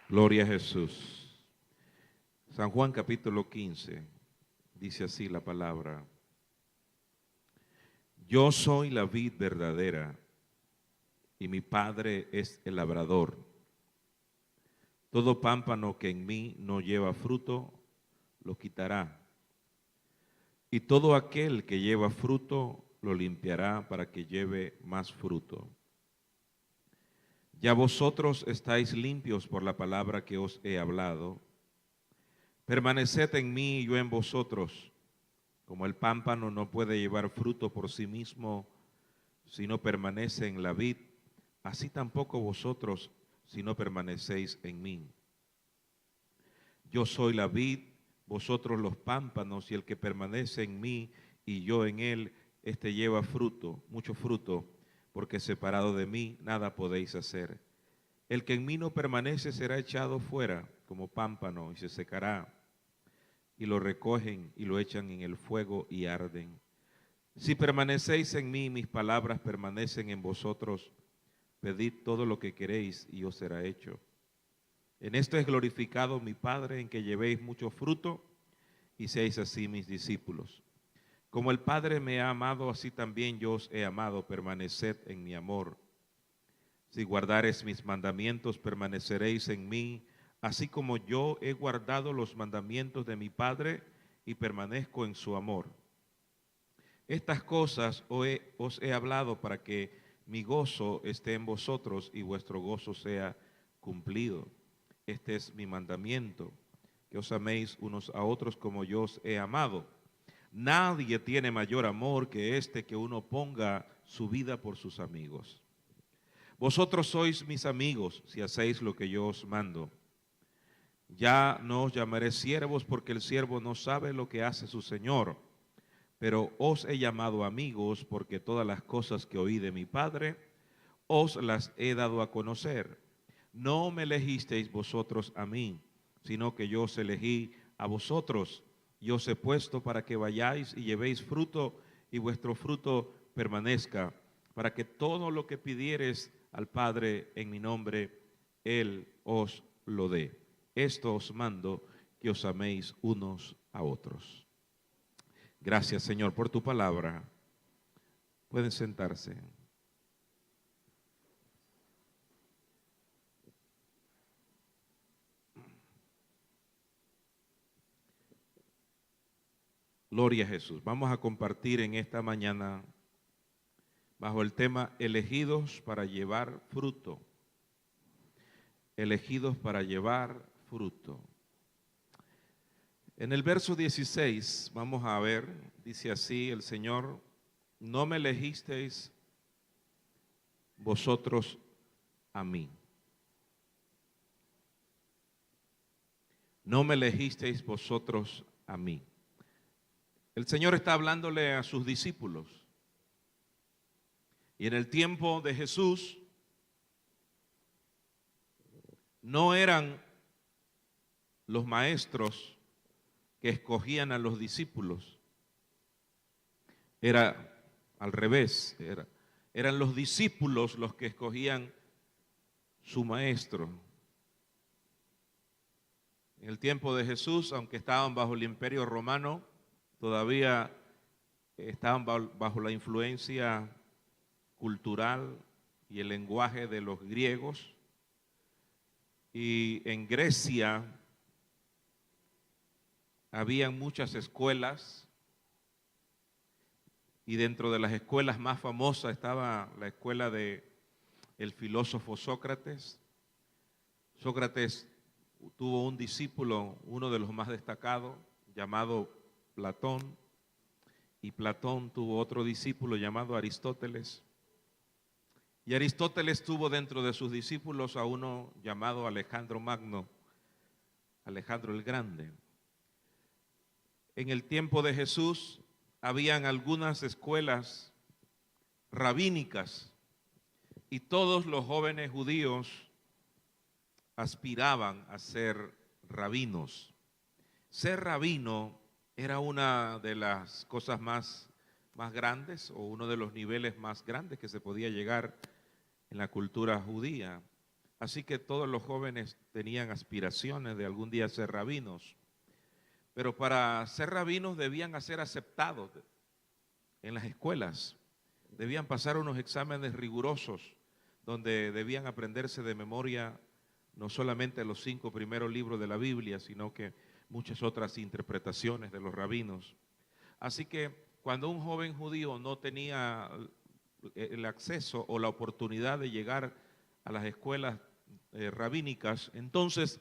Gloria a Jesús. San Juan capítulo 15, dice así la palabra. Yo soy la vid verdadera y mi Padre es el labrador. Todo pámpano que en mí no lleva fruto, lo quitará. Y todo aquel que lleva fruto, lo limpiará para que lleve más fruto. Ya vosotros estáis limpios por la palabra que os he hablado. Permaneced en mí y yo en vosotros. Como el pámpano no puede llevar fruto por sí mismo si no permanece en la vid, así tampoco vosotros si no permanecéis en mí. Yo soy la vid, vosotros los pámpanos, y el que permanece en mí y yo en él, éste lleva fruto, mucho fruto, porque separado de mí nada podéis hacer. El que en mí no permanece será echado fuera como pámpano y se secará, y lo recogen y lo echan en el fuego y arden. Si permanecéis en mí, mis palabras permanecen en vosotros, pedid todo lo que queréis y os será hecho. En esto es glorificado mi Padre, en que llevéis mucho fruto y seáis así mis discípulos. Como el Padre me ha amado, así también yo os he amado, permaneced en mi amor. Si guardareis mis mandamientos, permaneceréis en mí, así como yo he guardado los mandamientos de mi Padre y permanezco en su amor. Estas cosas os he hablado para que mi gozo esté en vosotros y vuestro gozo sea cumplido. Este es mi mandamiento, que os améis unos a otros como yo os he amado. Nadie tiene mayor amor que este, que uno ponga su vida por sus amigos. Vosotros sois mis amigos si hacéis lo que yo os mando. Ya no os llamaré siervos, porque el siervo no sabe lo que hace su señor, pero os he llamado amigos, porque todas las cosas que oí de mi Padre os las he dado a conocer. No me elegisteis vosotros a mí, sino que yo os elegí a vosotros. Y os he puesto para que vayáis y llevéis fruto, y vuestro fruto permanezca, para que todo lo que pidiereis al Padre en mi nombre, Él os lo dé. Esto os mando, que os améis unos a otros. Gracias, Señor, por tu palabra. Pueden sentarse. Gloria a Jesús. Vamos a compartir en esta mañana bajo el tema elegidos para llevar fruto. Elegidos para llevar fruto. En el verso 16 vamos a ver, dice así el Señor: no me elegisteis vosotros a mí. No me elegisteis vosotros a mí. El Señor está hablándole a sus discípulos. Y en el tiempo de Jesús no eran los maestros que escogían a los discípulos. Era al revés. Eran los discípulos los que escogían su maestro. En el tiempo de Jesús, aunque estaban bajo el imperio romano, todavía estaban bajo la influencia cultural y el lenguaje de los griegos. Y en Grecia habían muchas escuelas, y dentro de las escuelas más famosas estaba la escuela del filósofo Sócrates. Sócrates tuvo un discípulo, uno de los más destacados, llamado Platón, y Platón tuvo otro discípulo llamado Aristóteles. Y Aristóteles tuvo dentro de sus discípulos a uno llamado Alejandro Magno, Alejandro el Grande. En el tiempo de Jesús habían algunas escuelas rabínicas, y todos los jóvenes judíos aspiraban a ser rabinos. Ser rabino era una de las cosas más grandes, o uno de los niveles más grandes que se podía llegar en la cultura judía. Así que todos los jóvenes tenían aspiraciones de algún día ser rabinos. Pero para ser rabinos debían ser aceptados en las escuelas. Debían pasar unos exámenes rigurosos donde debían aprenderse de memoria no solamente los 5 primeros libros de la Biblia, sino que muchas otras interpretaciones de los rabinos. Así que cuando un joven judío no tenía el acceso o la oportunidad de llegar a las escuelas rabínicas, entonces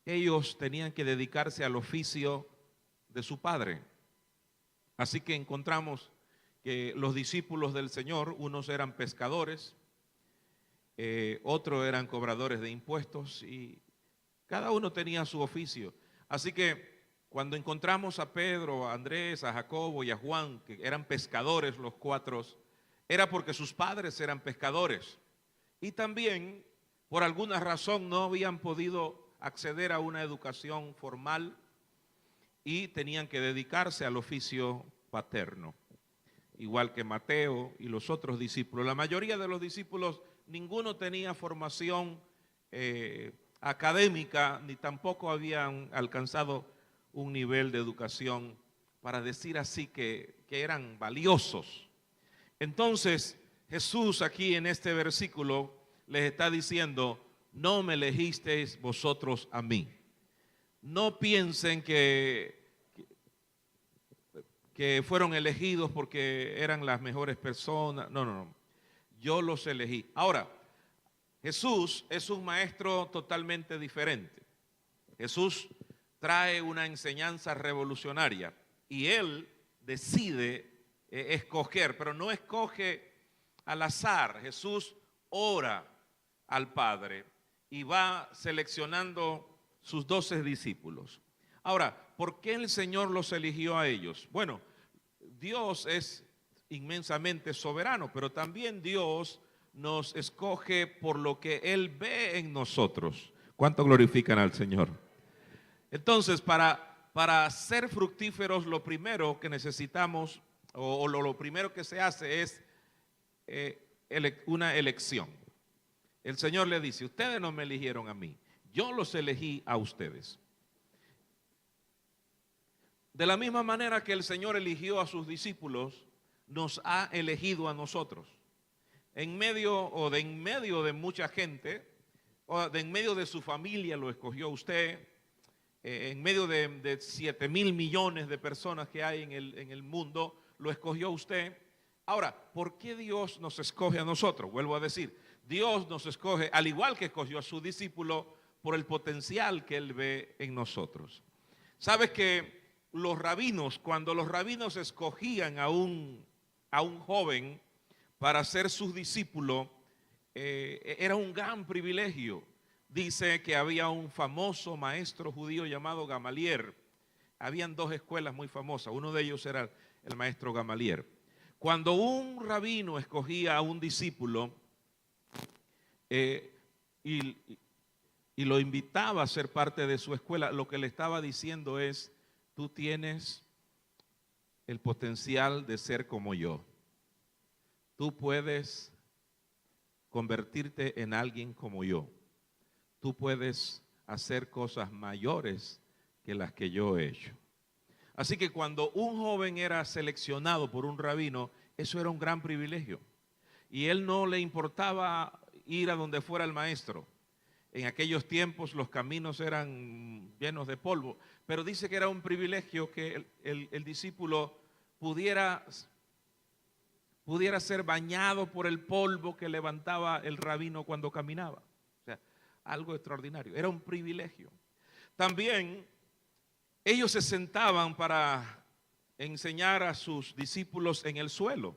ellos tenían que dedicarse al oficio de su padre. Así que encontramos que los discípulos del Señor, unos eran pescadores, otros eran cobradores de impuestos y cada uno tenía su oficio. Así que cuando encontramos a Pedro, a Andrés, a Jacobo y a Juan, que eran pescadores los 4, era porque sus padres eran pescadores. Y también, por alguna razón, no habían podido acceder a una educación formal y tenían que dedicarse al oficio paterno. Igual que Mateo y los otros discípulos. La mayoría de los discípulos, ninguno tenía formación académica, ni tampoco habían alcanzado un nivel de educación para decir así que eran valiosos. Entonces, Jesús aquí en este versículo les está diciendo, no me elegisteis vosotros a mí. No piensen que fueron elegidos porque eran las mejores personas. No, no, no. Yo los elegí. Ahora, Jesús es un maestro totalmente diferente. Jesús trae una enseñanza revolucionaria y Él decide escoger, pero no escoge al azar. Jesús ora al Padre y va seleccionando sus 12 discípulos. Ahora, ¿por qué el Señor los eligió a ellos? Bueno, Dios es inmensamente soberano, pero también Dios nos escoge por lo que Él ve en nosotros. ¿Cuánto glorifican al Señor? Entonces, para ser fructíferos, lo primero que necesitamos, o lo primero que se hace es una elección. El Señor le dice, ustedes no me eligieron a mí, yo los elegí a ustedes. De la misma manera que el Señor eligió a sus discípulos, nos ha elegido a nosotros. En medio de mucha gente, o en medio de su familia lo escogió usted, en medio de 7,000 millones de personas que hay en el mundo, lo escogió usted. Ahora, ¿por qué Dios nos escoge a nosotros? Vuelvo a decir, Dios nos escoge, al igual que escogió a su discípulo, por el potencial que Él ve en nosotros. ¿Sabes que cuando los rabinos escogían a un joven para ser su discípulo, era un gran privilegio? Dice que había un famoso maestro judío llamado Gamaliel. Habían 2 escuelas muy famosas, uno de ellos era el maestro Gamaliel. Cuando un rabino escogía a un discípulo y lo invitaba a ser parte de su escuela, lo que le estaba diciendo es, tú tienes el potencial de ser como yo. Tú puedes convertirte en alguien como yo. Tú puedes hacer cosas mayores que las que yo he hecho. Así que cuando un joven era seleccionado por un rabino, eso era un gran privilegio. Y él no le importaba ir a donde fuera el maestro. En aquellos tiempos los caminos eran llenos de polvo, pero dice que era un privilegio que el discípulo pudiera ser bañado por el polvo que levantaba el rabino cuando caminaba. O sea, algo extraordinario, era un privilegio. También ellos se sentaban para enseñar a sus discípulos en el suelo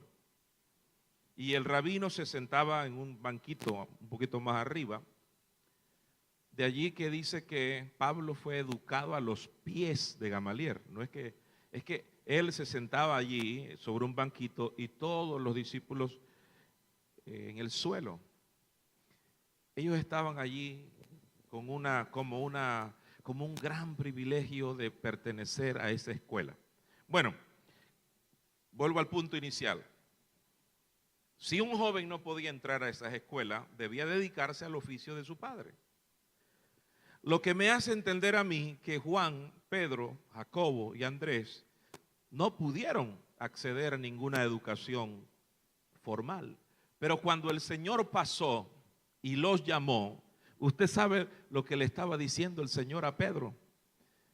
y el rabino se sentaba en un banquito un poquito más arriba. De allí que dice que Pablo fue educado a los pies de Gamaliel. No es que él se sentaba allí sobre un banquito y todos los discípulos en el suelo. Ellos estaban allí como un gran privilegio de pertenecer a esa escuela. Bueno, vuelvo al punto inicial. Si un joven no podía entrar a esas escuelas, debía dedicarse al oficio de su padre. Lo que me hace entender a mí que Juan, Pedro, Jacobo y Andrés no pudieron acceder a ninguna educación formal. Pero cuando el Señor pasó y los llamó, usted sabe lo que le estaba diciendo el Señor a Pedro.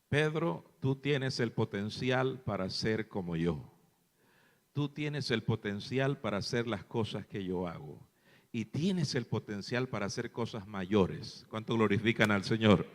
Pedro, tú tienes el potencial para ser como yo. Tú tienes el potencial para hacer las cosas que yo hago. Y tienes el potencial para hacer cosas mayores. ¿Cuánto glorifican al Señor?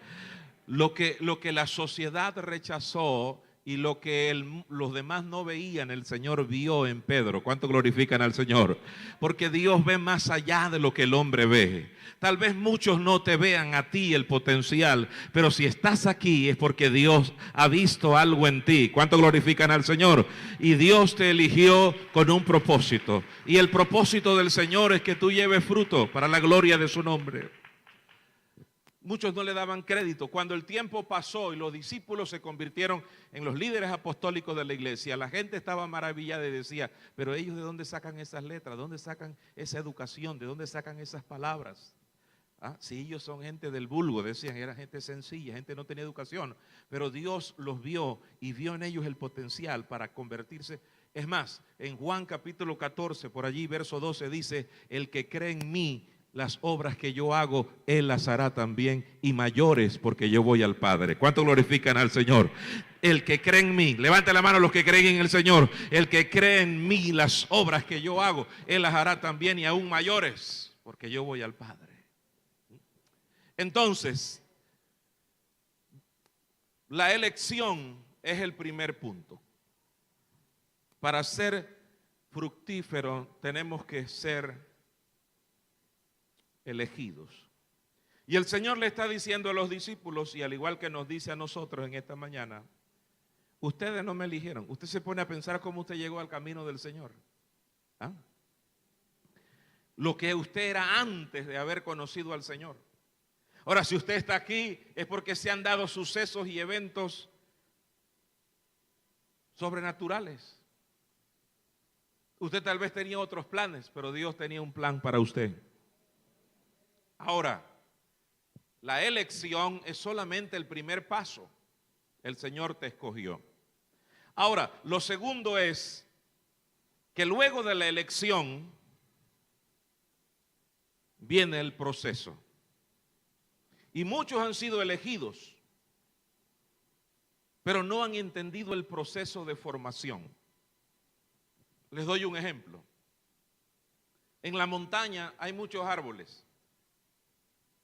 Lo que la sociedad rechazó y lo que los demás no veían, el Señor vio en Pedro. ¿Cuánto glorifican al Señor? Porque Dios ve más allá de lo que el hombre ve. Tal vez muchos no te vean a ti el potencial, pero si estás aquí es porque Dios ha visto algo en ti. ¿Cuánto glorifican al Señor? Y Dios te eligió con un propósito. Y el propósito del Señor es que tú lleves fruto para la gloria de su nombre. Muchos no le daban crédito. Cuando el tiempo pasó y los discípulos se convirtieron en los líderes apostólicos de la iglesia, la gente estaba maravillada y decía, pero ellos ¿de dónde sacan esas letras? ¿De dónde sacan esa educación? ¿De dónde sacan esas palabras? Si ellos son gente del vulgo, decían, era gente sencilla, gente no tenía educación, pero Dios los vio y vio en ellos el potencial para convertirse. Es más, en Juan capítulo 14, por allí verso 12 dice, el que cree en mí, las obras que yo hago, Él las hará también y mayores porque yo voy al Padre. ¿Cuánto glorifican al Señor? El que cree en mí, levante la mano los que creen en el Señor. El que cree en mí, las obras que yo hago, Él las hará también y aún mayores porque yo voy al Padre. Entonces, la elección es el primer punto. Para ser fructífero tenemos que ser elegidos. Y el Señor le está diciendo a los discípulos, y al igual que nos dice a nosotros en esta mañana, ustedes no me eligieron. Usted se pone a pensar cómo usted llegó al camino del Señor. Lo que usted era antes de haber conocido al Señor. Ahora, si usted está aquí es porque se han dado sucesos y eventos sobrenaturales. Usted tal vez tenía otros planes, pero Dios tenía un plan para usted. Ahora, la elección es solamente el primer paso. El Señor te escogió. Ahora, lo segundo es que luego de la elección viene el proceso. Y muchos han sido elegidos, pero no han entendido el proceso de formación. Les doy un ejemplo. En la montaña hay muchos árboles.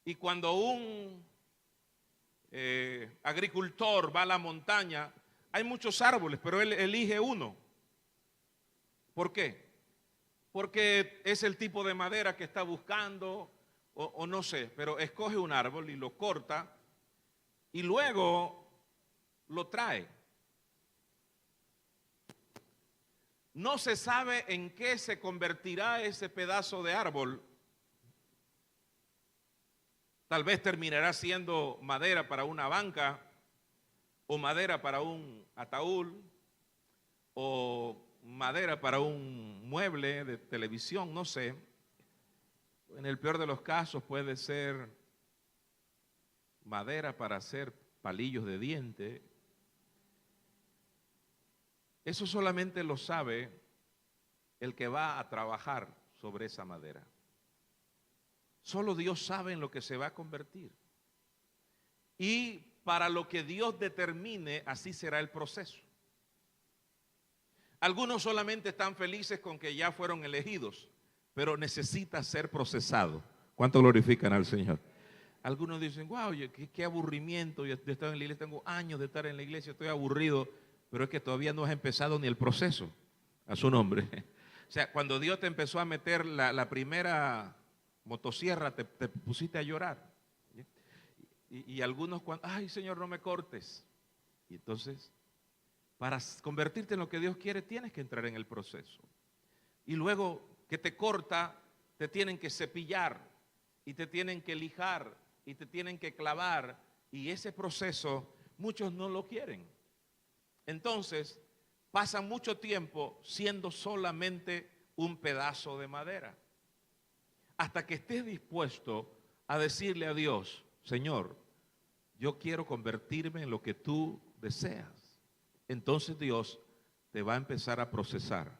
Y cuando un agricultor va a la montaña, hay muchos árboles, pero él elige uno. ¿Por qué? Porque es el tipo de madera que está buscando, o no sé, pero escoge un árbol y lo corta y luego lo trae. No se sabe en qué se convertirá ese pedazo de árbol. Tal vez terminará siendo madera para una banca, o madera para un ataúd, o madera para un mueble de televisión, no sé. En el peor de los casos puede ser madera para hacer palillos de diente. Eso solamente lo sabe el que va a trabajar sobre esa madera. Solo Dios sabe en lo que se va a convertir. Y para lo que Dios determine, así será el proceso. Algunos solamente están felices con que ya fueron elegidos, pero necesita ser procesado. ¿Cuánto glorifican al Señor? Algunos dicen, wow, qué aburrimiento, yo he estado en la iglesia, tengo años de estar en la iglesia, estoy aburrido, pero es que todavía no has empezado ni el proceso. A su nombre. O sea, cuando Dios te empezó a meter la primera motosierra, te pusiste a llorar. Y algunos cuando, ay Señor, no me cortes. Y entonces, para convertirte en lo que Dios quiere, tienes que entrar en el proceso. Y luego que te corta, te tienen que cepillar, y te tienen que lijar, y te tienen que clavar. Y ese proceso, muchos no lo quieren. Entonces, pasan mucho tiempo siendo solamente un pedazo de madera. Hasta que estés dispuesto a decirle a Dios, Señor, yo quiero convertirme en lo que tú deseas. Entonces Dios te va a empezar a procesar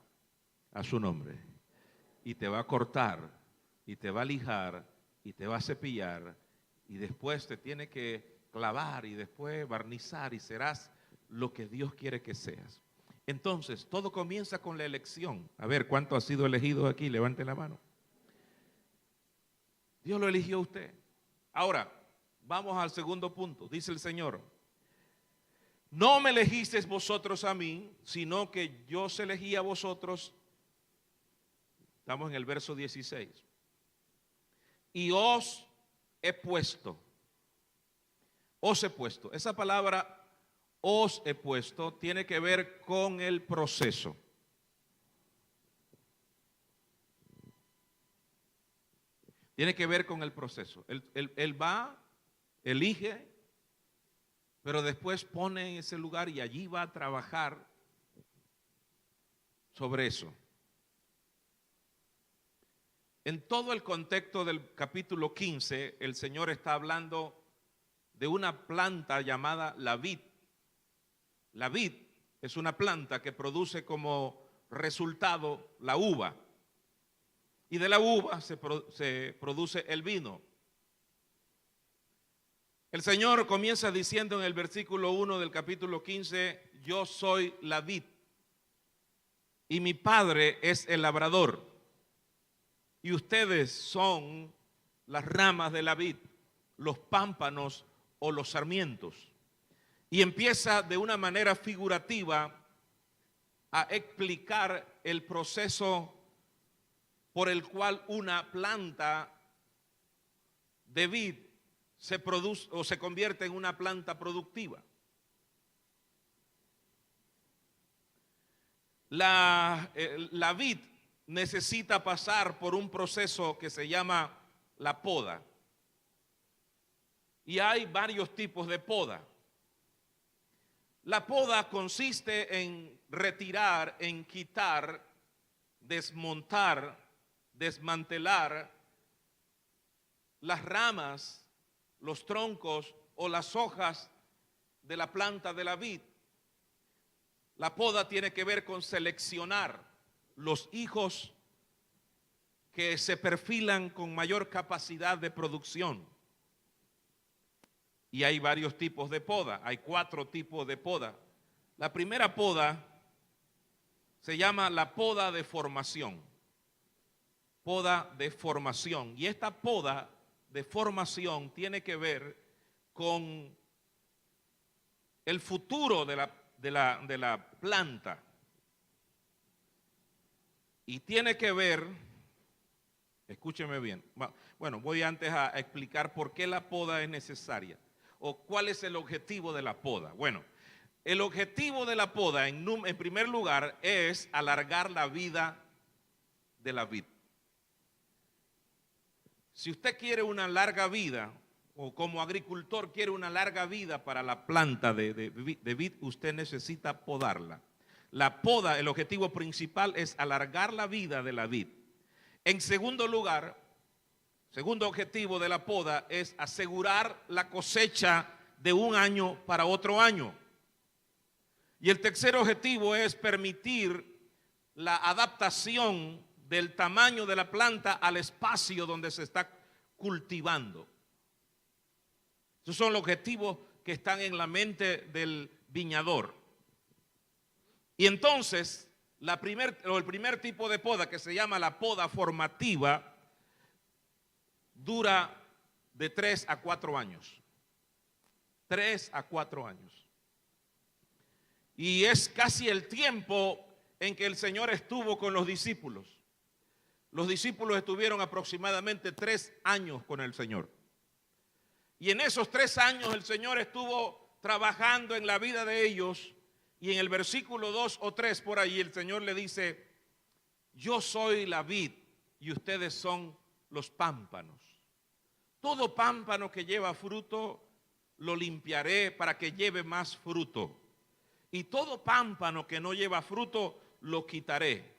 a su nombre. Y te va a cortar, y te va a lijar, y te va a cepillar, y después te tiene que clavar, y después barnizar, y serás lo que Dios quiere que seas. Entonces, todo comienza con la elección. A ver, ¿cuánto ha sido elegido aquí? Levante la mano. Dios lo eligió a usted. Ahora, vamos al segundo punto. Dice el Señor, no me elegisteis vosotros a mí, sino que yo os elegí a vosotros. Estamos en el verso 16. Y os he puesto. Os he puesto. Esa palabra os he puesto tiene que ver con el proceso. Tiene que ver con el proceso. Él va, elige, pero después pone en ese lugar y allí va a trabajar sobre eso. En todo el contexto del capítulo 15, el Señor está hablando de una planta llamada la vid. La vid es una planta que produce como resultado la uva. Y de la uva se produce el vino. El Señor comienza diciendo en el versículo 1 del capítulo 15, yo soy la vid y mi Padre es el labrador y ustedes son las ramas de la vid, los pámpanos o los sarmientos. Y empieza de una manera figurativa a explicar el proceso por el cual una planta de vid se produce o se convierte en una planta productiva. La vid necesita pasar por un proceso que se llama la poda. Y hay varios tipos de poda. La poda consiste en retirar, en quitar, desmontar, desmantelar las ramas, los troncos o las hojas de la planta de la vid. La poda tiene que ver con seleccionar los hijos que se perfilan con mayor capacidad de producción. Y hay varios tipos de poda, hay 4 tipos de poda. La primera poda se llama la poda de formación. Poda de formación. Y esta poda de formación tiene que ver con el futuro de la planta. Y tiene que ver, escúcheme bien, bueno, voy antes a explicar por qué la poda es necesaria o cuál es el objetivo de la poda. Bueno, el objetivo de la poda en primer lugar es alargar la vida de la vid. Si usted quiere una larga vida, o como agricultor quiere una larga vida para la planta de vid, usted necesita podarla. La poda, el objetivo principal es alargar la vida de la vid. En segundo lugar, segundo objetivo de la poda es asegurar la cosecha de un año para otro año. Y el tercer objetivo es permitir la adaptación del tamaño de la planta al espacio donde se está cultivando. Esos son los objetivos que están en la mente del viñador. Y entonces, el primer tipo de poda, que se llama la poda formativa, dura de 3 a 4 años. 3 a 4 años. Y es casi el tiempo en que el Señor estuvo con los discípulos. Los discípulos estuvieron aproximadamente 3 años con el Señor. Y en esos 3 años el Señor estuvo trabajando en la vida de ellos. Y en el versículo 2 o 3 por ahí el Señor le dice, yo soy la vid y ustedes son los pámpanos. Todo pámpano que lleva fruto lo limpiaré para que lleve más fruto. Y todo pámpano que no lleva fruto lo quitaré.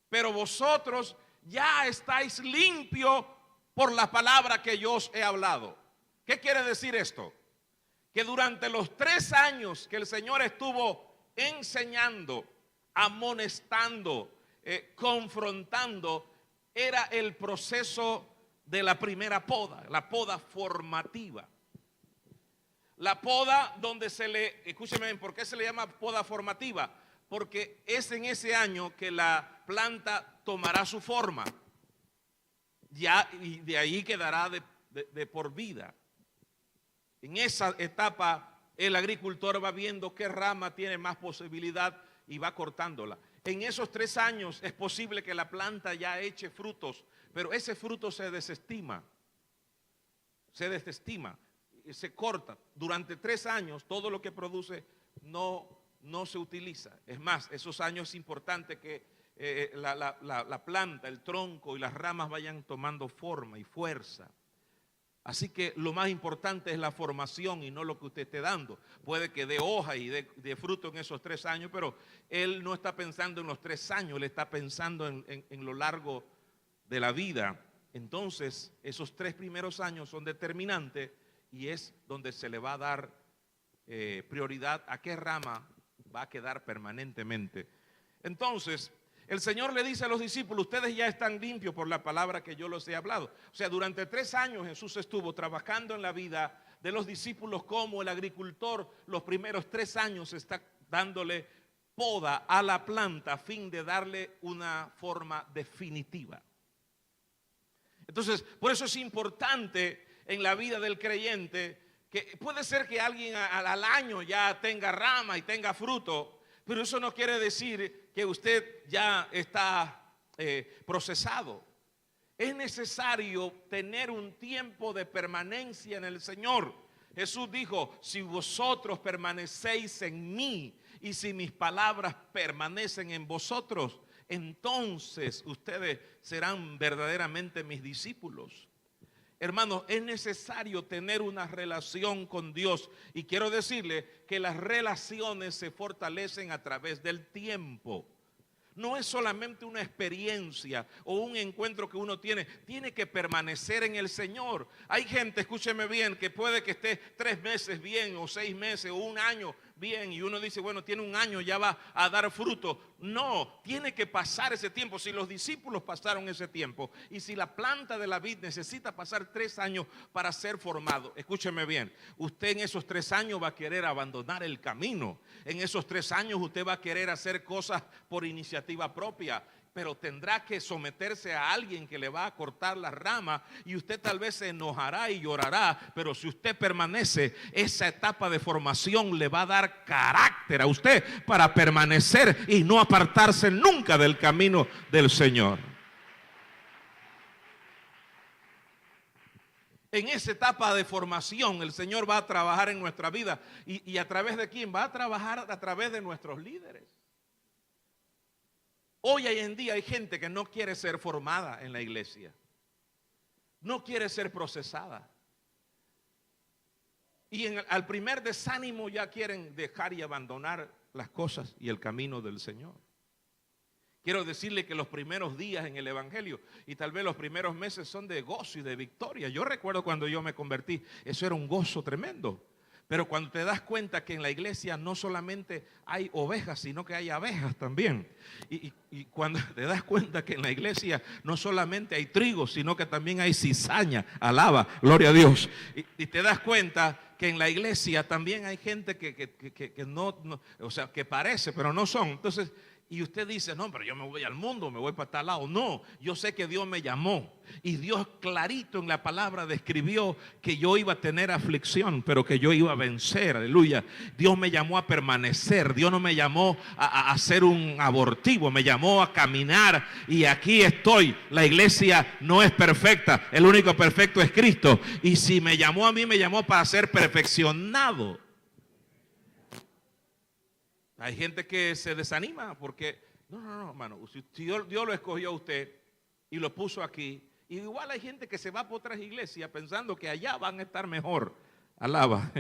pero vosotros ya estáis limpios por la palabra que yo os he hablado. ¿Qué quiere decir esto? Que durante los 3 años que el Señor estuvo enseñando, amonestando, confrontando, era el proceso de la primera poda, la poda formativa. La poda donde escúcheme bien, ¿por qué se le llama poda formativa? Porque es en ese año que la planta tomará su forma. Ya, y de ahí quedará de por vida. En esa etapa el agricultor va viendo qué rama tiene más posibilidad y va cortándola. En esos 3 años es posible que la planta ya eche frutos, pero ese fruto se desestima, se corta. Durante 3 años todo lo que produce no se utiliza. Es más, esos años es importante que la planta, el tronco y las ramas vayan tomando forma y fuerza. Así que lo más importante es la formación y no lo que usted esté dando. Puede que dé hoja y dé fruto en esos 3 años, pero él no está pensando en los 3 años, él está pensando en lo largo de la vida. Entonces, esos 3 primeros años son determinantes y es donde se le va a dar prioridad a qué rama va a quedar permanentemente. Entonces, el Señor le dice a los discípulos, ustedes ya están limpios por la palabra que yo les he hablado. O sea, durante 3 años Jesús estuvo trabajando en la vida de los discípulos como el agricultor. Los primeros 3 años está dándole poda a la planta a fin de darle una forma definitiva. Entonces, por eso es importante en la vida del creyente que puede ser que alguien al año ya tenga rama y tenga fruto, pero eso no quiere decir que usted ya está procesado. Es necesario tener un tiempo de permanencia en el Señor. Jesús dijo, si vosotros permanecéis en mí y si mis palabras permanecen en vosotros, entonces ustedes serán verdaderamente mis discípulos. Hermanos, es necesario tener una relación con Dios y quiero decirle que las relaciones se fortalecen a través del tiempo. No es solamente una experiencia o un encuentro que uno tiene que permanecer en el Señor. Hay gente, escúcheme bien, que puede que esté 3 meses bien o 6 meses o 1 año bien y uno dice, bueno, tiene 1 año, ya va a dar fruto. No, tiene que pasar ese tiempo. Si los discípulos pasaron ese tiempo y si la planta de la vid necesita pasar 3 años para ser formado, escúcheme bien, usted en esos 3 años va a querer abandonar el camino. En esos 3 años usted va a querer hacer cosas por iniciativa propia, pero tendrá que someterse a alguien que le va a cortar la rama y usted tal vez se enojará y llorará, pero si usted permanece, esa etapa de formación le va a dar carácter a usted para permanecer y no apartarse nunca del camino del Señor. En esa etapa de formación el Señor va a trabajar en nuestra vida y a través de quién va a trabajar, a través de nuestros líderes. Hoy en día hay gente que no quiere ser formada en la iglesia, no quiere ser procesada y al primer desánimo ya quieren dejar y abandonar las cosas y el camino del Señor. Quiero decirle que los primeros días en el evangelio y tal vez los primeros meses son de gozo y de victoria. Yo recuerdo cuando yo me convertí, eso era un gozo tremendo. Pero cuando te das cuenta que en la iglesia no solamente hay ovejas, sino que hay abejas también. Y cuando te das cuenta que en la iglesia no solamente hay trigo, sino que también hay cizaña, alaba, gloria a Dios. Y te das cuenta que en la iglesia también hay gente que no, o sea, que parece, pero no son. Entonces, y usted dice, no, pero yo me voy al mundo, me voy para tal lado. No, yo sé que Dios me llamó. Y Dios clarito en la palabra describió que yo iba a tener aflicción, pero que yo iba a vencer, aleluya. Dios me llamó a permanecer, Dios no me llamó a ser un abortivo, me llamó a caminar y aquí estoy. La iglesia no es perfecta, el único perfecto es Cristo. Y si me llamó a mí, me llamó para ser perfeccionado. Hay gente que se desanima porque, no, hermano, si Dios lo escogió a usted y lo puso aquí, igual hay gente que se va por otras iglesias pensando que allá van a estar mejor. Alaba.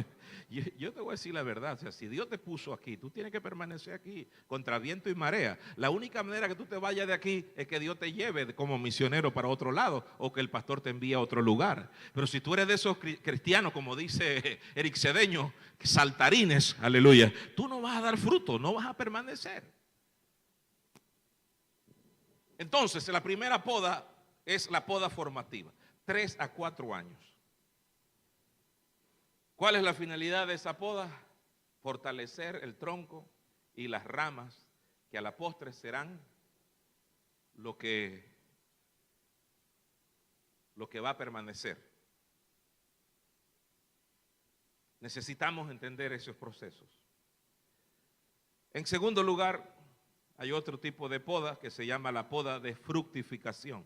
Yo te voy a decir la verdad, o sea, si Dios te puso aquí, tú tienes que permanecer aquí, contra viento y marea. La única manera que tú te vayas de aquí es que Dios te lleve como misionero para otro lado o que el pastor te envíe a otro lugar. Pero si tú eres de esos cristianos, como dice Eric Cedeño, saltarines, aleluya, tú no vas a dar fruto, no vas a permanecer. Entonces, la primera poda es la poda formativa, 3 a 4 años. ¿Cuál es la finalidad de esa poda? Fortalecer el tronco y las ramas que a la postre serán lo que va a permanecer. Necesitamos entender esos procesos. En segundo lugar, hay otro tipo de poda que se llama la poda de fructificación.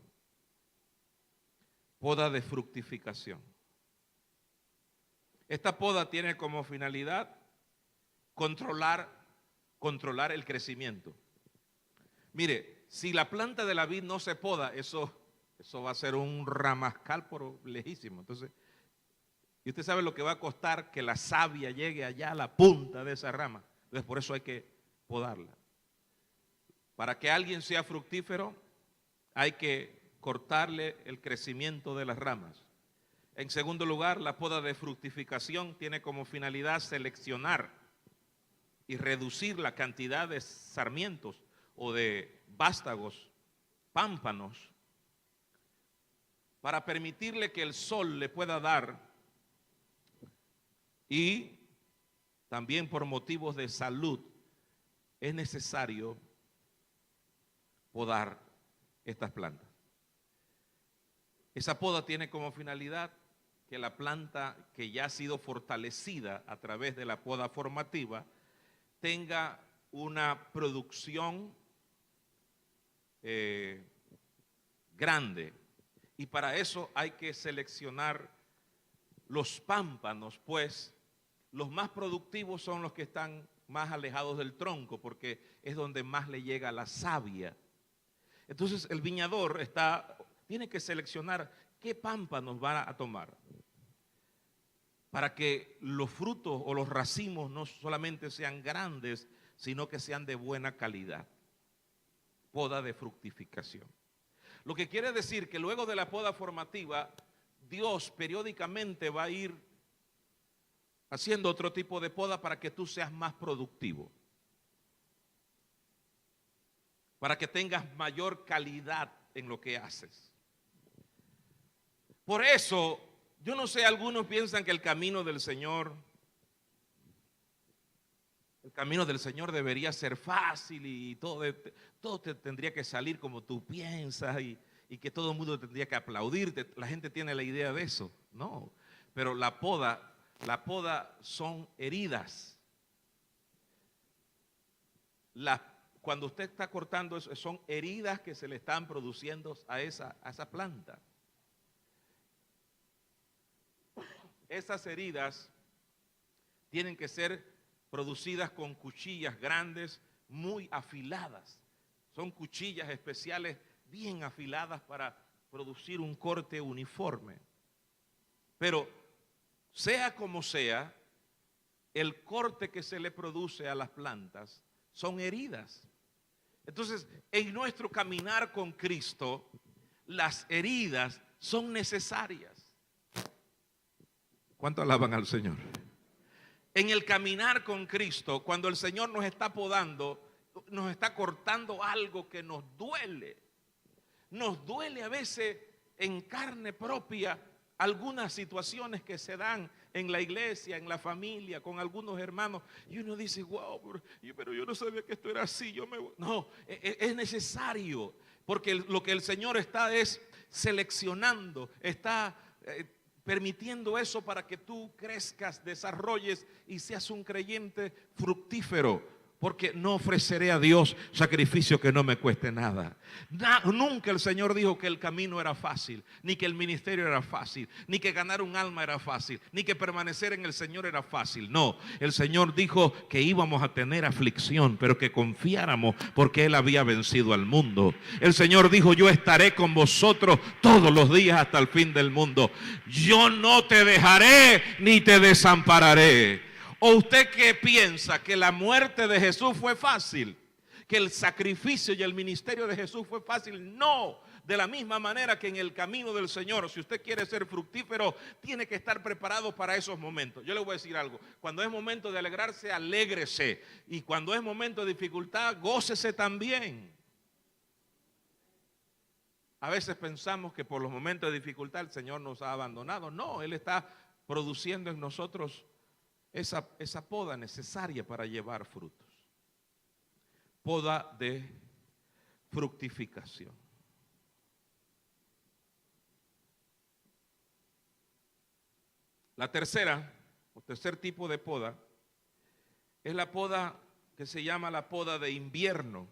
Poda de fructificación. Esta poda tiene como finalidad controlar el crecimiento. Mire, si la planta de la vid no se poda, eso va a ser un ramascal por lejísimo. Entonces, y usted sabe lo que va a costar que la savia llegue allá a la punta de esa rama. Entonces, por eso hay que podarla. Para que alguien sea fructífero, hay que cortarle el crecimiento de las ramas. En segundo lugar, la poda de fructificación tiene como finalidad seleccionar y reducir la cantidad de sarmientos o de vástagos, pámpanos, para permitirle que el sol le pueda dar, y también por motivos de salud es necesario podar estas plantas. Esa poda tiene como finalidad que la planta que ya ha sido fortalecida a través de la poda formativa tenga una producción grande. Y para eso hay que seleccionar los pámpanos, pues los más productivos son los que están más alejados del tronco, porque es donde más le llega la savia. Entonces el viñador tiene que seleccionar qué pámpanos va a tomar para que los frutos o los racimos no solamente sean grandes, sino que sean de buena calidad. Poda de fructificación. Lo que quiere decir que luego de la poda formativa, Dios periódicamente va a ir haciendo otro tipo de poda para que tú seas más productivo, para que tengas mayor calidad en lo que haces. Por eso, yo no sé, algunos piensan que el camino del Señor debería ser fácil y todo te tendría que salir como tú piensas y que todo el mundo tendría que aplaudirte. La gente tiene la idea de eso. No, pero la poda son heridas. Cuando usted está cortando eso, son heridas que se le están produciendo a esa planta. Esas heridas tienen que ser producidas con cuchillas grandes, muy afiladas. Son cuchillas especiales bien afiladas para producir un corte uniforme. Pero sea como sea, el corte que se le produce a las plantas son heridas. Entonces, en nuestro caminar con Cristo, las heridas son necesarias. ¿Cuánto alaban al Señor? En el caminar con Cristo, cuando el Señor nos está podando, nos está cortando algo que nos duele. Nos duele a veces en carne propia algunas situaciones que se dan en la iglesia, en la familia, con algunos hermanos. Y uno dice, wow, pero yo no sabía que esto era así. No, es necesario, porque lo que el Señor está es seleccionando, está permitiendo eso para que tú crezcas, desarrolles y seas un creyente fructífero. Porque no ofreceré a Dios sacrificio que no me cueste nada. Nunca el Señor dijo que el camino era fácil, ni que el ministerio era fácil, ni que ganar un alma era fácil, ni que permanecer en el Señor era fácil. No, el Señor dijo que íbamos a tener aflicción, pero que confiáramos porque Él había vencido al mundo. El Señor dijo: yo estaré con vosotros todos los días hasta el fin del mundo. Yo no te dejaré ni te desampararé. ¿O usted qué piensa? ¿Que la muerte de Jesús fue fácil? ¿Que el sacrificio y el ministerio de Jesús fue fácil? No. De la misma manera que en el camino del Señor, si usted quiere ser fructífero, tiene que estar preparado para esos momentos. Yo le voy a decir algo: cuando es momento de alegrarse, alégrese. Y cuando es momento de dificultad, gócese también. A veces pensamos que por los momentos de dificultad el Señor nos ha abandonado. No, Él está produciendo en nosotros esa poda necesaria para llevar frutos. Poda de fructificación. La tercer tipo de poda es la poda que se llama la poda de invierno.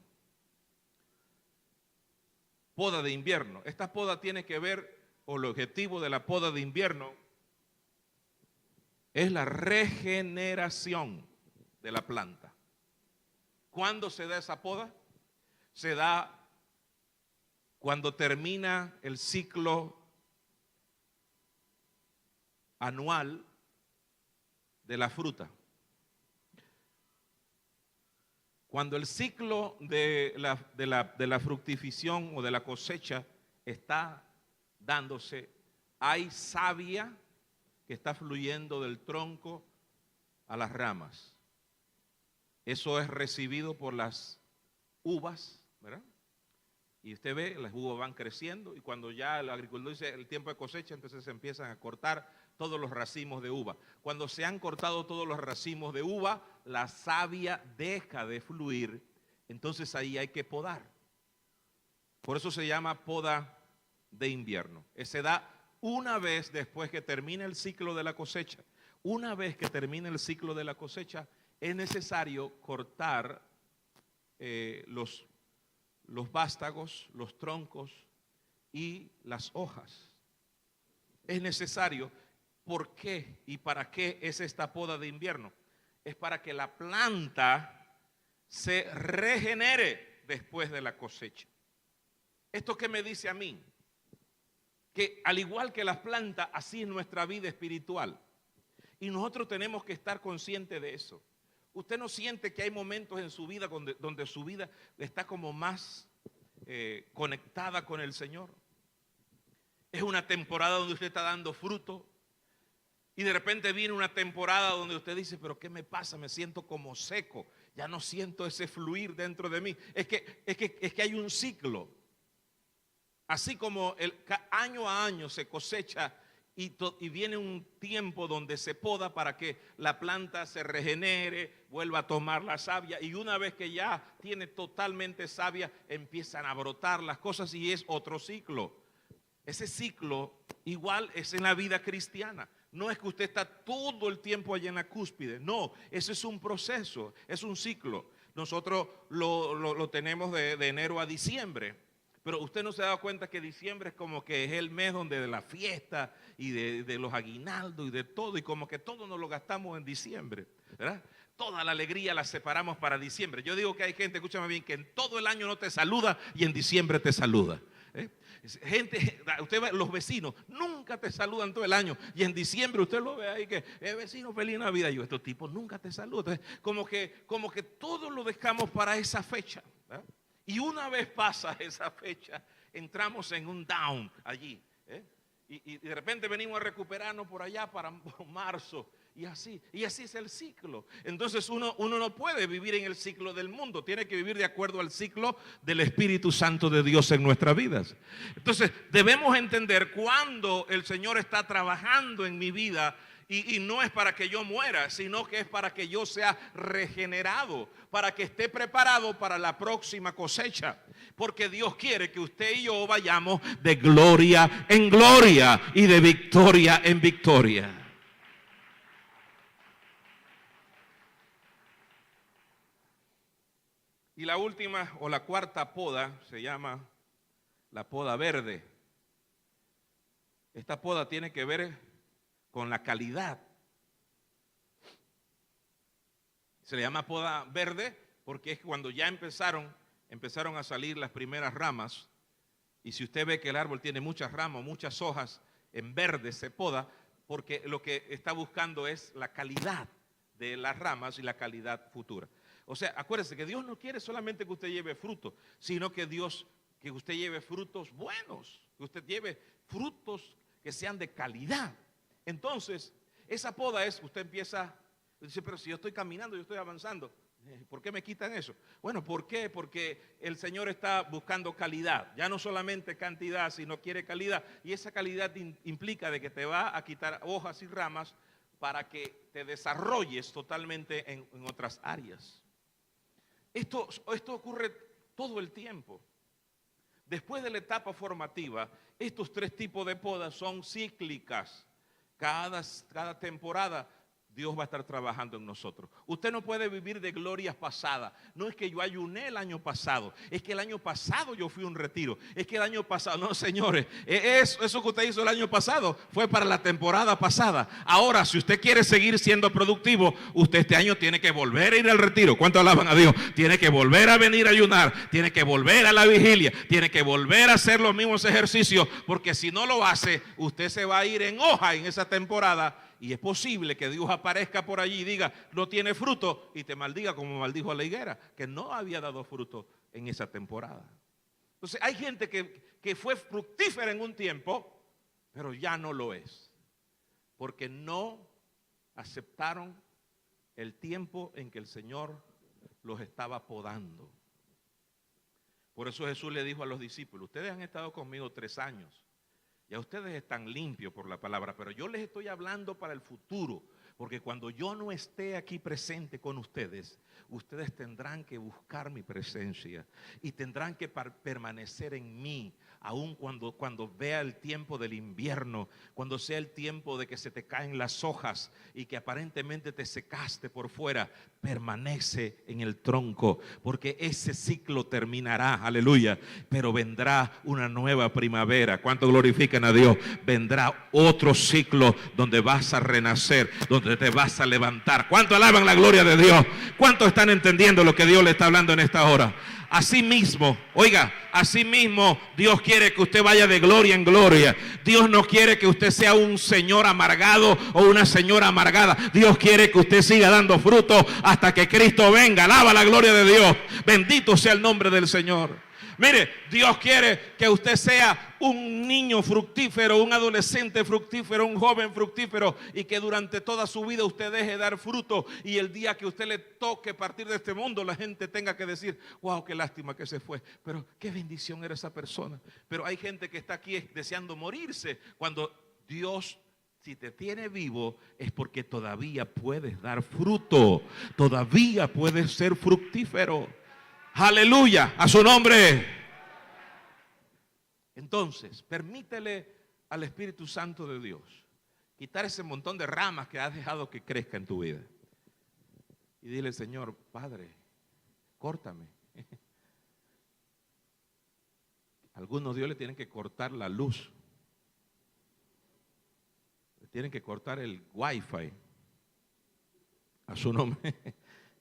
Poda de invierno. Esta poda tiene que ver, o el objetivo de la poda de invierno es la regeneración de la planta. ¿Cuándo se da esa poda? Se da cuando termina el ciclo anual de la fruta. Cuando el ciclo de la fructificación o de la cosecha está dándose, hay savia que está fluyendo del tronco a las ramas. Eso es recibido por las uvas, ¿verdad? Y usted ve, las uvas van creciendo, y cuando ya el agricultor dice el tiempo de cosecha, entonces se empiezan a cortar todos los racimos de uva. Cuando se han cortado todos los racimos de uva, la savia deja de fluir, entonces ahí hay que podar. Por eso se llama poda de invierno. Se da una vez después que termine el ciclo de la cosecha. Una vez que termine el ciclo de la cosecha, es necesario cortar los vástagos, los troncos y las hojas. Es necesario. ¿Por qué y para qué es esta poda de invierno? Es para que la planta se regenere después de la cosecha. ¿Esto qué me dice a mí? Que al igual que las plantas, así es nuestra vida espiritual. Y nosotros tenemos que estar conscientes de eso. ¿Usted no siente que hay momentos en su vida donde su vida está como más conectada con el Señor? Es una temporada donde usted está dando fruto. Y de repente viene una temporada donde usted dice: pero ¿qué me pasa? Me siento como seco. Ya no siento ese fluir dentro de mí. Es que hay un ciclo. Así como año a año se cosecha y viene un tiempo donde se poda para que la planta se regenere, vuelva a tomar la savia, y una vez que ya tiene totalmente savia, empiezan a brotar las cosas y es otro ciclo. Ese ciclo igual es en la vida cristiana. No es que usted está todo el tiempo allá en la cúspide, no, ese es un proceso, es un ciclo. Nosotros lo tenemos de enero a diciembre. Pero usted no se ha dado cuenta que diciembre es como que es el mes donde de la fiesta y de los aguinaldos y de todo, y como que todo nos lo gastamos en diciembre, ¿verdad? Toda la alegría la separamos para diciembre. Yo digo que hay gente, escúchame bien, que en todo el año no te saluda y en diciembre te saluda. Gente, usted ve, los vecinos nunca te saludan todo el año y en diciembre usted lo ve ahí que vecino, feliz Navidad. Yo, estos tipos nunca te saludan. Entonces, como que todo lo dejamos para esa fecha, ¿verdad? Y una vez pasa esa fecha, entramos en un down allí, y de repente venimos a recuperarnos por allá para marzo, y así es el ciclo. Entonces uno no puede vivir en el ciclo del mundo, tiene que vivir de acuerdo al ciclo del Espíritu Santo de Dios en nuestras vidas. Entonces debemos entender cuando el Señor está trabajando en mi vida. Y no es para que yo muera, sino que es para que yo sea regenerado, para que esté preparado para la próxima cosecha. Porque Dios quiere que usted y yo vayamos de gloria en gloria y de victoria en victoria. Y la última o la cuarta poda se llama la poda verde. Esta poda tiene que ver con la calidad. Se le llama poda verde porque es cuando ya empezaron a salir las primeras ramas. Y si usted ve que el árbol tiene muchas ramas, muchas hojas, en verde se poda porque lo que está buscando es la calidad de las ramas y la calidad futura. O sea, acuérdese que Dios no quiere solamente que usted lleve fruto, sino que que usted lleve frutos buenos, que usted lleve frutos que sean de calidad. Entonces, esa poda es, usted empieza, dice, pero si yo estoy caminando, yo estoy avanzando, ¿por qué me quitan eso? Bueno, ¿por qué? Porque el Señor está buscando calidad, ya no solamente cantidad, sino quiere calidad. Y esa calidad implica de que te va a quitar hojas y ramas para que te desarrolles totalmente en otras áreas. Esto ocurre todo el tiempo. Después de la etapa formativa, estos tres tipos de podas son cíclicas. Cada temporada Dios va a estar trabajando en nosotros. Usted no puede vivir de glorias pasadas. No es que yo ayuné el año pasado, es que el año pasado yo fui a un retiro. Es que el año pasado, no señores, eso que usted hizo el año pasado fue para la temporada pasada. Ahora, si usted quiere seguir siendo productivo, usted este año tiene que volver a ir al retiro. ¿Cuánto alaban a Dios? Tiene que volver a venir a ayunar, tiene que volver a la vigilia, tiene que volver a hacer los mismos ejercicios, porque si no lo hace, usted se va a ir en hoja en esa temporada. Y es posible que Dios aparezca por allí y diga, no tiene fruto, y te maldiga como maldijo a la higuera, que no había dado fruto en esa temporada. Entonces hay gente que fue fructífera en un tiempo, pero ya no lo es, porque no aceptaron el tiempo en que el Señor los estaba podando. Por eso Jesús le dijo a los discípulos, ustedes han estado conmigo 3 años. Ya ustedes están limpios por la palabra, pero yo les estoy hablando para el futuro, porque cuando yo no esté aquí presente con ustedes, ustedes tendrán que buscar mi presencia y tendrán que permanecer en mí, aun cuando vea el tiempo del invierno, cuando sea el tiempo de que se te caen las hojas y que aparentemente te secaste por fuera, permanece en el tronco, porque ese ciclo terminará, aleluya, pero vendrá una nueva primavera. ¿Cuánto glorifican a Dios? Vendrá otro ciclo donde vas a renacer, donde te vas a levantar. ¿Cuánto alaban la gloria de Dios? ¿Cuánto están entendiendo lo que Dios le está hablando en esta hora? Así mismo, oiga, así mismo Dios quiere que usted vaya de gloria en gloria. Dios no quiere que usted sea un señor amargado o una señora amargada. Dios quiere que usted siga dando fruto hasta que Cristo venga. Alaba la gloria de Dios. Bendito sea el nombre del Señor. Mire, Dios quiere que usted sea un niño fructífero, un adolescente fructífero, un joven fructífero, y que durante toda su vida usted deje de dar fruto, y el día que usted le toque partir de este mundo, la gente tenga que decir, wow, qué lástima que se fue, pero qué bendición era esa persona. Pero hay gente que está aquí deseando morirse, cuando Dios, si te tiene vivo, es porque todavía puedes dar fruto, todavía puedes ser fructífero. Aleluya, a su nombre. Entonces, permítele al Espíritu Santo de Dios quitar ese montón de ramas que has dejado que crezca en tu vida. Y dile, Señor, Padre, córtame. Algunos Dios le tienen que cortar la luz. Le tienen que cortar el wifi. A su nombre.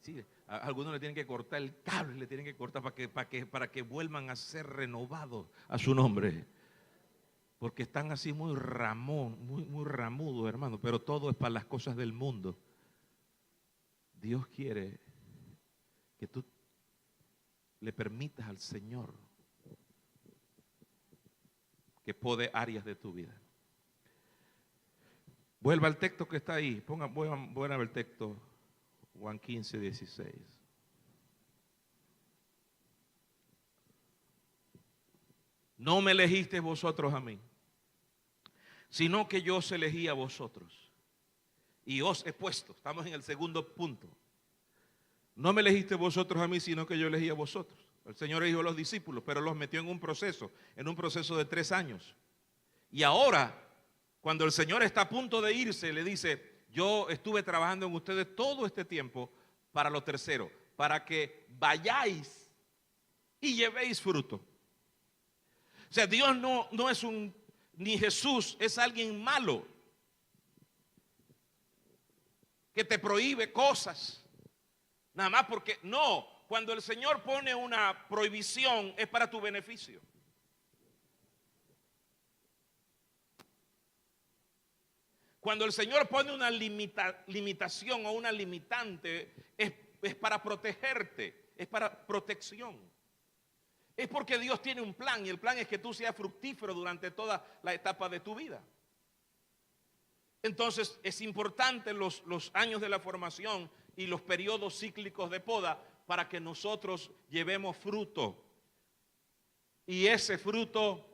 Sí, a algunos le tienen que cortar el cable, le tienen que cortar para que vuelvan a ser renovados a su nombre. Porque están así muy ramudos, hermano, pero todo es para las cosas del mundo. Dios quiere que tú le permitas al Señor que pode áreas de tu vida. Vuelva al texto que está ahí, vuelva al texto. Juan 15, 16. No me elegisteis vosotros a mí, sino que yo os elegí a vosotros y os he puesto. Estamos en el segundo punto. No me elegisteis vosotros a mí, sino que yo elegí a vosotros. El Señor eligió a los discípulos, pero los metió en un proceso de 3 años. Y ahora, cuando el Señor está a punto de irse, le dice, yo estuve trabajando en ustedes todo este tiempo para lo tercero, para que vayáis y llevéis fruto. O sea, Dios no es ni Jesús es alguien malo que te prohíbe cosas. Nada más porque, no, cuando el Señor pone una prohibición es para tu beneficio. Cuando el Señor pone una limitación o una limitante es para protegerte, es para protección. Es porque Dios tiene un plan y el plan es que tú seas fructífero durante toda la etapa de tu vida. Entonces es importante los años de la formación y los periodos cíclicos de poda para que nosotros llevemos fruto y ese fruto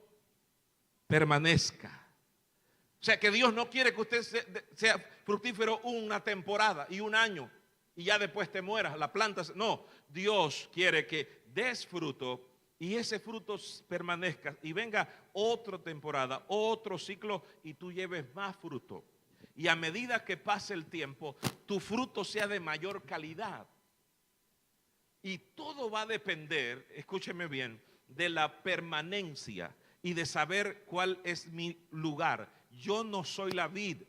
permanezca. O sea que Dios no quiere que usted sea fructífero una temporada y un año y ya después te mueras, la planta. No, Dios quiere que des fruto y ese fruto permanezca y venga otra temporada, otro ciclo y tú lleves más fruto. Y a medida que pase el tiempo, tu fruto sea de mayor calidad. Y todo va a depender, escúcheme bien, de la permanencia y de saber cuál es mi lugar. Yo no soy la vid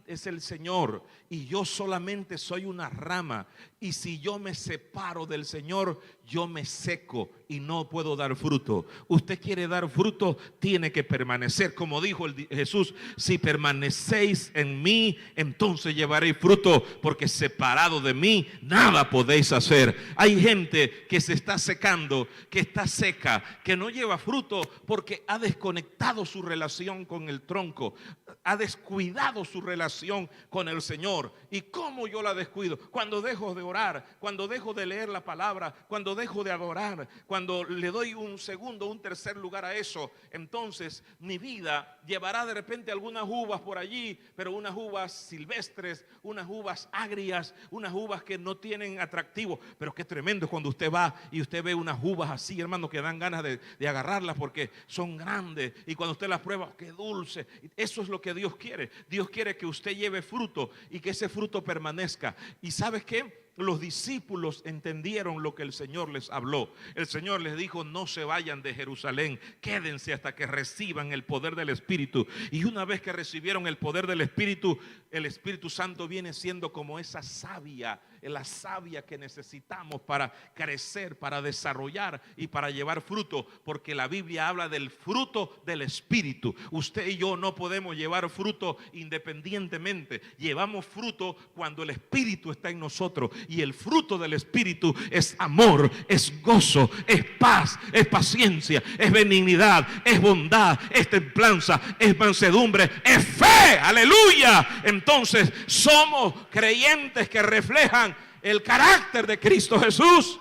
es el Señor y yo solamente soy una rama. Y si yo me separo del Señor, yo me seco y no puedo dar fruto. Usted quiere dar fruto, tiene que permanecer. Como dijo Jesús, si permanecéis en mí, entonces llevaréis fruto, porque separado de mí, nada podéis hacer. Hay gente que se está secando, que está seca, que no lleva fruto porque ha desconectado su relación con el tronco, ha descuidado su relación con el Señor. ¿Y cómo yo la descuido? Cuando dejo de orar, cuando dejo de leer la palabra, cuando dejo de adorar, cuando le doy un segundo, un tercer lugar a eso, entonces mi vida llevará de repente algunas uvas por allí, pero unas uvas silvestres, unas uvas agrias, unas uvas que no tienen atractivo. Pero qué tremendo cuando usted va y usted ve unas uvas así, hermano, que dan ganas de agarrarlas porque son grandes, y cuando usted las prueba, qué dulce. Eso es lo que Dios quiere. Dios quiere que usted lleve fruto y que ese fruto permanezca. ¿Y sabes qué? Los discípulos entendieron lo que el Señor les habló. El Señor les dijo: no se vayan de Jerusalén, quédense hasta que reciban el poder del Espíritu. Y una vez que recibieron el poder del Espíritu, el Espíritu Santo viene siendo como esa savia, la savia que necesitamos para crecer, para desarrollar y para llevar fruto, porque la Biblia habla del fruto del Espíritu. Usted y yo no podemos llevar fruto independientemente. Llevamos fruto cuando el Espíritu está en nosotros, y el fruto del Espíritu es amor, es gozo, es paz, es paciencia, es benignidad, es bondad, es templanza, es mansedumbre, es fe. Aleluya. Entonces somos creyentes que reflejan el carácter de Cristo Jesús,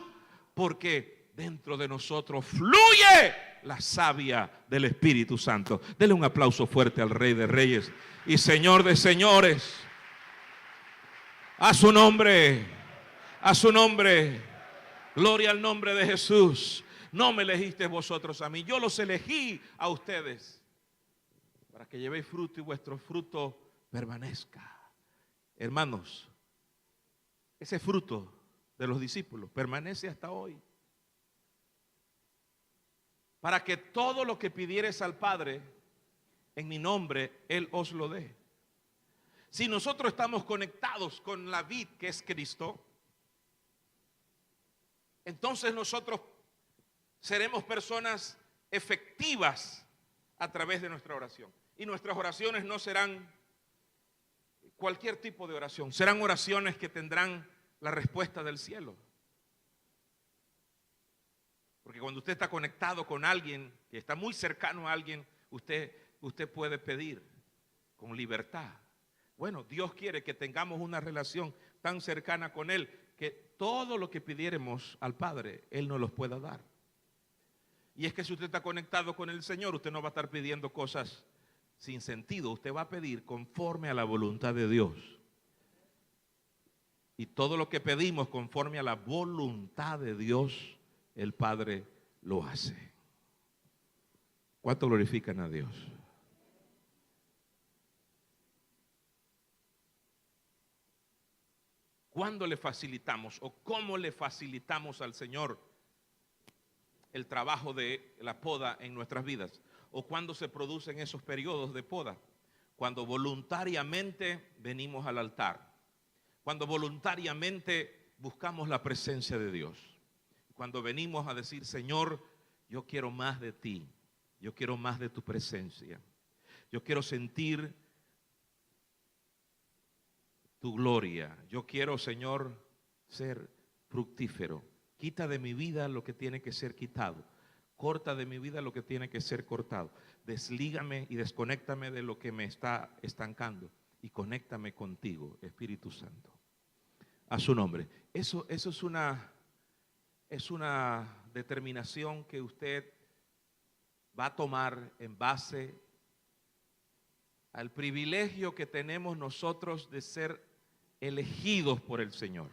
porque dentro de nosotros fluye la savia del Espíritu Santo. Dele un aplauso fuerte al Rey de Reyes y Señor de Señores. A su nombre. A su nombre, gloria al nombre de Jesús. No me elegisteis vosotros a mí, yo los elegí a ustedes para que llevéis fruto y vuestro fruto permanezca. Hermanos, ese fruto de los discípulos permanece hasta hoy. Para que todo lo que pidiereis al Padre en mi nombre, Él os lo dé. Si nosotros estamos conectados con la vid que es Cristo, entonces nosotros seremos personas efectivas a través de nuestra oración. Y nuestras oraciones no serán cualquier tipo de oración, serán oraciones que tendrán la respuesta del cielo. Porque cuando usted está conectado con alguien, que está muy cercano a alguien, usted puede pedir con libertad. Bueno, Dios quiere que tengamos una relación tan cercana con Él, que todo lo que pidiéramos al Padre, Él nos los pueda dar. Y es que si usted está conectado con el Señor, usted no va a estar pidiendo cosas sin sentido. Usted va a pedir conforme a la voluntad de Dios. Y todo lo que pedimos conforme a la voluntad de Dios, el Padre lo hace. ¿Cuánto glorifican a Dios? ¿Cuándo le facilitamos o cómo le facilitamos al Señor el trabajo de la poda en nuestras vidas? ¿O cuándo se producen esos periodos de poda? Cuando voluntariamente venimos al altar, cuando voluntariamente buscamos la presencia de Dios, cuando venimos a decir: Señor, yo quiero más de ti, yo quiero más de tu presencia, yo quiero sentir tu gloria, yo quiero, Señor, ser fructífero. Quita de mi vida lo que tiene que ser quitado, corta de mi vida lo que tiene que ser cortado, deslígame y desconéctame de lo que me está estancando y conéctame contigo, Espíritu Santo. A su nombre. Eso es una determinación que usted va a tomar en base al privilegio que tenemos nosotros de ser elegidos por el Señor.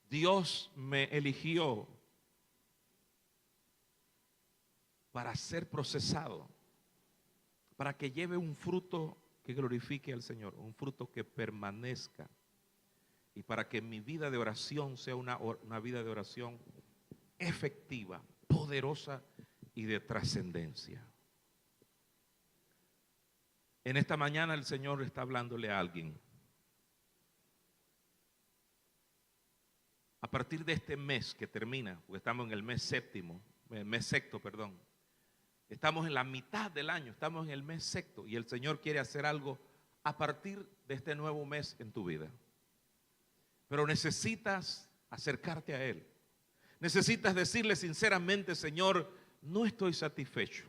Dios me eligió para ser procesado, para que lleve un fruto que glorifique al Señor, un fruto que permanezca, y para que mi vida de oración sea una vida de oración efectiva, poderosa y de trascendencia. En esta mañana el Señor está hablándole a alguien. A partir de este mes que termina, porque estamos en el mes sexto, perdón. Estamos en la mitad del año, estamos en el mes sexto y el Señor quiere hacer algo a partir de este nuevo mes en tu vida. Pero necesitas acercarte a Él. Necesitas decirle sinceramente: Señor, no estoy satisfecho.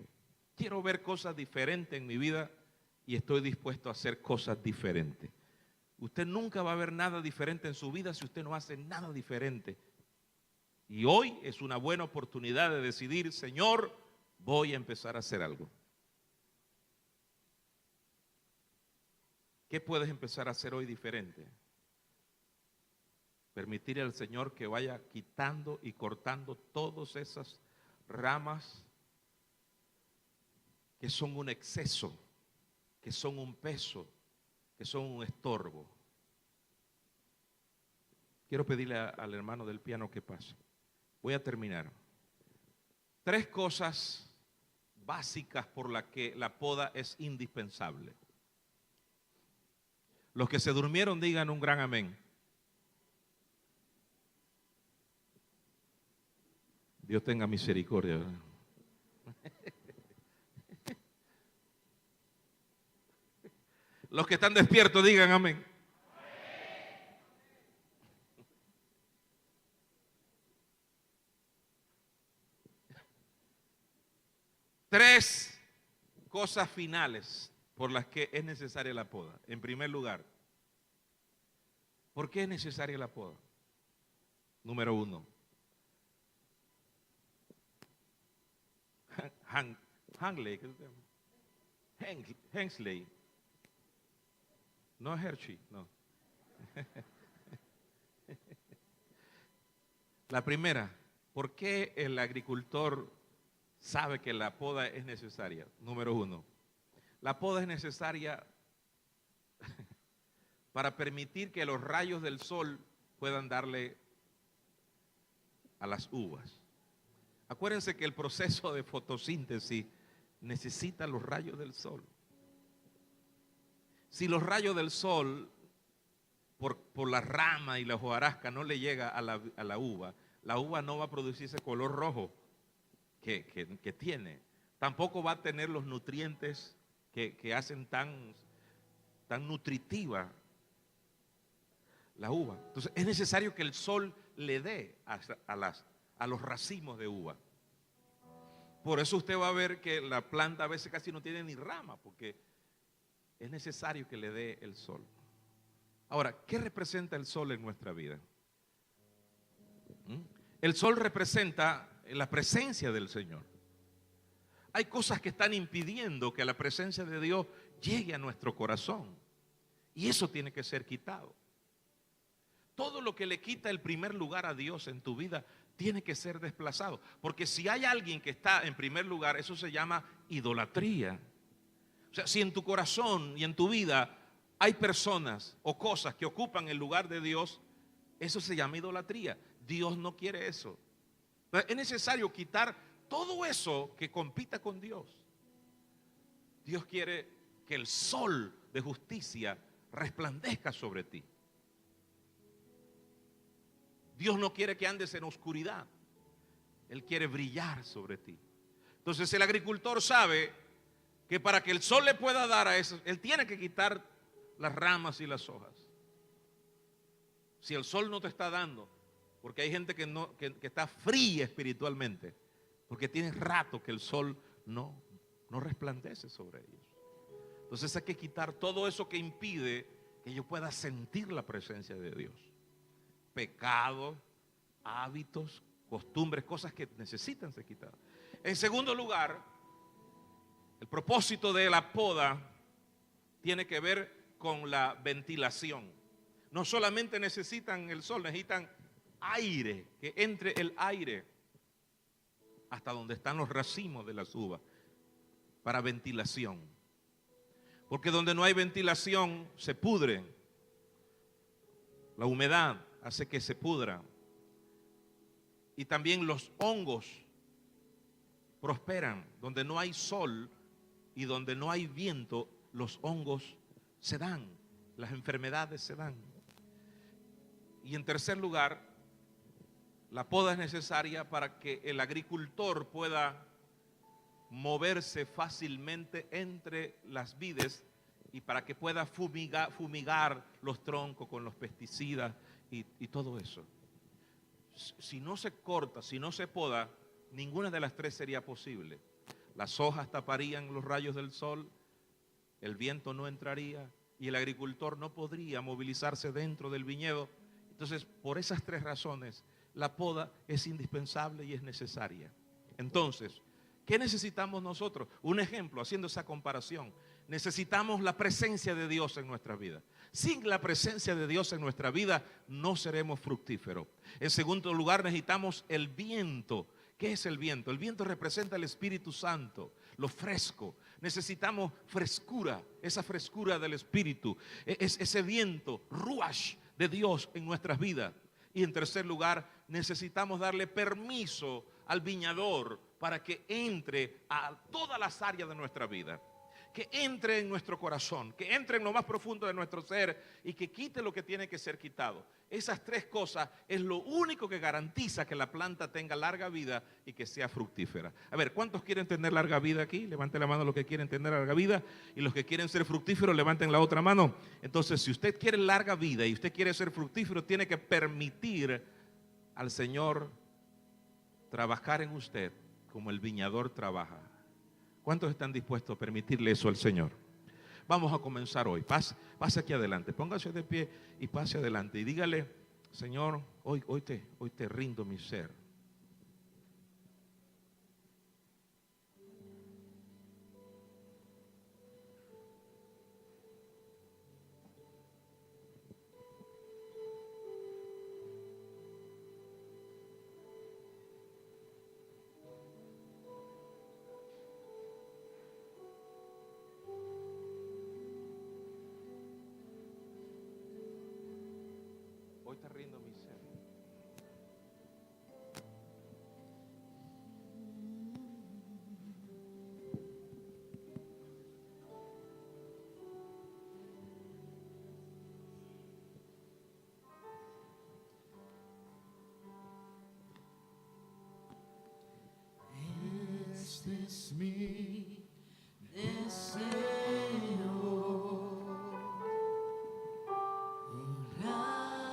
Quiero ver cosas diferentes en mi vida y estoy dispuesto a hacer cosas diferentes. Usted nunca va a ver nada diferente en su vida si usted no hace nada diferente. Y hoy es una buena oportunidad de decidir: Señor, voy a empezar a hacer algo. ¿Qué puedes empezar a hacer hoy diferente? Permitir al Señor que vaya quitando y cortando todas esas ramas que son un exceso, que son un peso, que son un estorbo. Quiero pedirle al hermano del piano que pase. Voy a terminar. 3 cosas básicas por las que la poda es indispensable. Los que se durmieron digan un gran amén. Dios tenga misericordia, ¿verdad? Los que están despiertos digan amén. Tres cosas finales por las que es necesaria la poda. En primer lugar, ¿por qué es necesaria la poda? Número 1. Hensley. No Hershey, no. La primera, ¿por qué el agricultor sabe que la poda es necesaria? Número 1, la poda es necesaria para permitir que los rayos del sol puedan darle a las uvas. Acuérdense que el proceso de fotosíntesis necesita los rayos del sol. Si los rayos del sol por la rama y la hojarasca no le llega a la uva no va a producir ese color rojo que tiene. Tampoco va a tener los nutrientes que hacen tan nutritiva la uva. Entonces es necesario que el sol le dé a los racimos de uva. Por eso usted va a ver que la planta a veces casi no tiene ni rama, porque es necesario que le dé el sol. Ahora, ¿qué representa el sol en nuestra vida? El sol representa la presencia del Señor. Hay cosas que están impidiendo que la presencia de Dios llegue a nuestro corazón, y eso tiene que ser quitado. Todo lo que le quita el primer lugar a Dios en tu vida tiene que ser desplazado, porque si hay alguien que está en primer lugar, eso se llama idolatría. O sea, si en tu corazón y en tu vida hay personas o cosas que ocupan el lugar de Dios, eso se llama idolatría. Dios no quiere eso. Entonces, es necesario quitar todo eso que compita con Dios. Dios quiere que el sol de justicia resplandezca sobre ti. Dios no quiere que andes en oscuridad. Él quiere brillar sobre ti. Entonces el agricultor sabe que para que el sol le pueda dar a eso, él tiene que quitar las ramas y las hojas. Si el sol no te está dando, porque hay gente que está fría espiritualmente, porque tiene rato que el sol no resplandece sobre ellos. Entonces hay que quitar todo eso que impide que yo pueda sentir la presencia de Dios. Pecados, hábitos, costumbres, cosas que necesitan ser quitadas. En segundo lugar, el propósito de la poda tiene que ver con la ventilación. No solamente necesitan el sol, necesitan aire, que entre el aire hasta donde están los racimos de las uvas, para ventilación. Porque donde no hay ventilación se pudren. La humedad hace que se pudra. Y también los hongos prosperan. Donde no hay sol y donde no hay viento, los hongos se dan, las enfermedades se dan. Y en tercer lugar, la poda es necesaria para que el agricultor pueda moverse fácilmente entre las vides y para que pueda fumigar los troncos con los pesticidas y todo eso. Si no se corta, si no se poda, ninguna de las tres sería posible. Las hojas taparían los rayos del sol, el viento no entraría y el agricultor no podría movilizarse dentro del viñedo. Entonces, por esas tres razones, la poda es indispensable y es necesaria. Entonces, ¿qué necesitamos nosotros? Un ejemplo, haciendo esa comparación. Necesitamos la presencia de Dios en nuestra vida. Sin la presencia de Dios en nuestra vida, no seremos fructíferos. En segundo lugar, necesitamos el viento. ¿Qué es el viento? El viento representa el Espíritu Santo, lo fresco. Necesitamos frescura, esa frescura del Espíritu, ese viento, ruach de Dios en nuestras vidas. Y en tercer lugar, necesitamos darle permiso al viñador para que entre a todas las áreas de nuestra vida, que entre en nuestro corazón, que entre en lo más profundo de nuestro ser y que quite lo que tiene que ser quitado. Esas tres cosas es lo único que garantiza que la planta tenga larga vida y que sea fructífera. A ver, ¿cuántos quieren tener larga vida aquí? Levanten la mano los que quieren tener larga vida, y los que quieren ser fructíferos levanten la otra mano. Entonces, si usted quiere larga vida y usted quiere ser fructífero, tiene que permitir al Señor trabajar en usted como el viñador trabaja. ¿Cuántos están dispuestos a permitirle eso al Señor? Vamos a comenzar hoy. Pase aquí adelante, póngase de pie y pase adelante y dígale: Señor, hoy te rindo mi ser. Hoy te rindo mi ser. Este es mi deseo, honrarte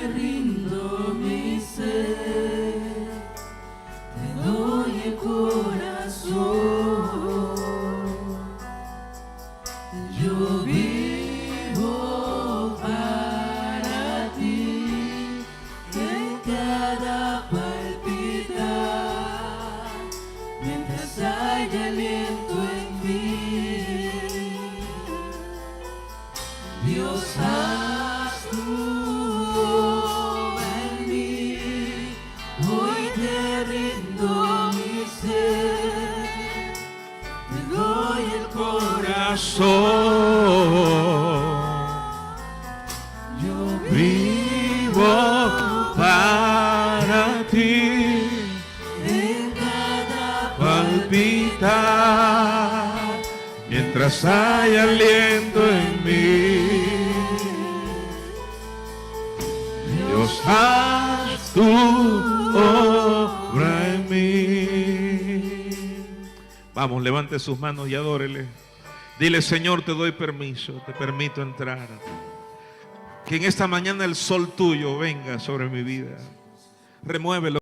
rindo mi ser, te doy el corazón. Yo vivo para ti, en cada palpitar, mientras haya aliento en mí. Dios, haz tú en mí, hoy te rindo mi ser, te doy el corazón. Yo Vivo para ti, en cada palpitar, mientras hay aliento en mí. Dios, haz tu obra en mí. Vamos, levante sus manos y adórele. Dile: Señor, te doy permiso, te permito entrar. Que en esta mañana el sol tuyo venga sobre mi vida. Remuévelo.